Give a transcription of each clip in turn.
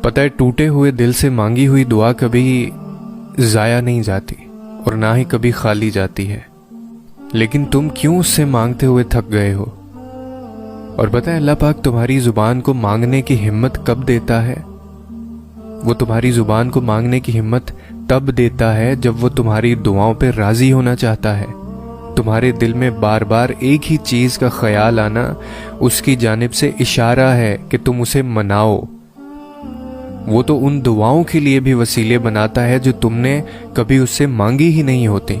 پتہ ہے ٹوٹے ہوئے دل سے مانگی ہوئی دعا کبھی ضائع نہیں جاتی اور نہ ہی کبھی خالی جاتی ہے، لیکن تم کیوں اس سے مانگتے ہوئے تھک گئے ہو؟ اور پتہ ہے اللہ پاک تمہاری زبان کو مانگنے کی ہمت کب دیتا ہے؟ وہ تمہاری زبان کو مانگنے کی ہمت تب دیتا ہے جب وہ تمہاری دعاؤں پہ راضی ہونا چاہتا ہے۔ تمہارے دل میں بار بار ایک ہی چیز کا خیال آنا اس کی جانب سے اشارہ ہے کہ تم اسے مناؤ۔ وہ تو ان دعاؤں کے لیے بھی وسیلے بناتا ہے جو تم نے کبھی اس سے مانگی ہی نہیں ہوتی،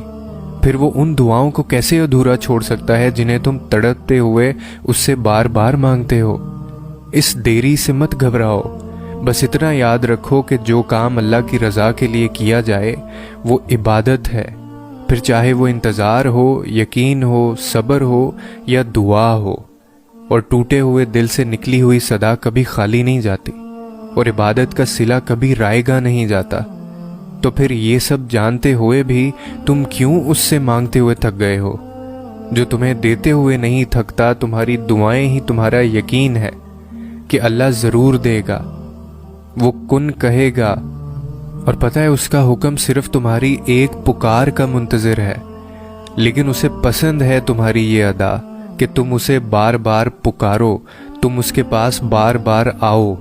پھر وہ ان دعاؤں کو کیسے ادھورا چھوڑ سکتا ہے جنہیں تم تڑپتے ہوئے اس سے بار بار مانگتے ہو؟ اس دیری سے مت گھبراؤ، بس اتنا یاد رکھو کہ جو کام اللہ کی رضا کے لیے کیا جائے وہ عبادت ہے، پھر چاہے وہ انتظار ہو، یقین ہو، صبر ہو یا دعا ہو۔ اور ٹوٹے ہوئے دل سے نکلی ہوئی صدا کبھی خالی نہیں جاتی، اور عبادت کا صلہ کبھی رائے گا نہیں جاتا۔ تو پھر یہ سب جانتے ہوئے بھی تم کیوں اس سے مانگتے ہوئے تھک گئے ہو؟ جو تمہیں دیتے ہوئے نہیں تھکتا، تمہاری دعائیں ہی تمہارا یقین ہے کہ اللہ ضرور دے گا۔ وہ کن کہے گا، اور پتہ ہے اس کا حکم صرف تمہاری ایک پکار کا منتظر ہے، لیکن اسے پسند ہے تمہاری یہ ادا کہ تم اسے بار بار پکارو، تم اس کے پاس بار بار آؤ،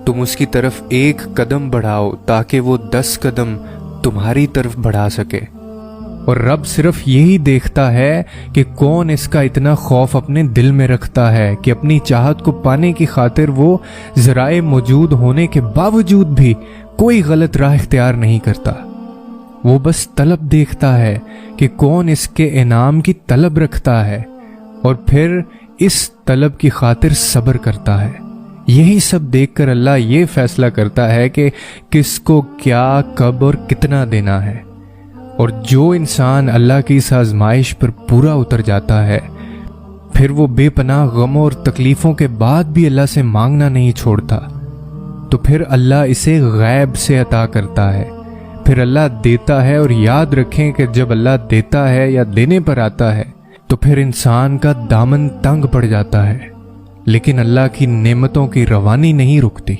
تم اس کی طرف ایک قدم بڑھاؤ تاکہ وہ 10 قدم تمہاری طرف بڑھا سکے۔ اور رب صرف یہی دیکھتا ہے کہ کون اس کا اتنا خوف اپنے دل میں رکھتا ہے کہ اپنی چاہت کو پانے کی خاطر وہ ذرائع موجود ہونے کے باوجود بھی کوئی غلط راہ اختیار نہیں کرتا۔ وہ بس طلب دیکھتا ہے کہ کون اس کے انعام کی طلب رکھتا ہے اور پھر اس طلب کی خاطر صبر کرتا ہے۔ یہی سب دیکھ کر اللہ یہ فیصلہ کرتا ہے کہ کس کو کیا، کب اور کتنا دینا ہے۔ اور جو انسان اللہ کی اس آزمائش پر پورا اتر جاتا ہے، پھر وہ بے پناہ غموں اور تکلیفوں کے بعد بھی اللہ سے مانگنا نہیں چھوڑتا، تو پھر اللہ اسے غیب سے عطا کرتا ہے، پھر اللہ دیتا ہے۔ اور یاد رکھیں کہ جب اللہ دیتا ہے یا دینے پر آتا ہے تو پھر انسان کا دامن تنگ پڑ جاتا ہے، لیکن اللہ کی نعمتوں کی روانی نہیں رکتی۔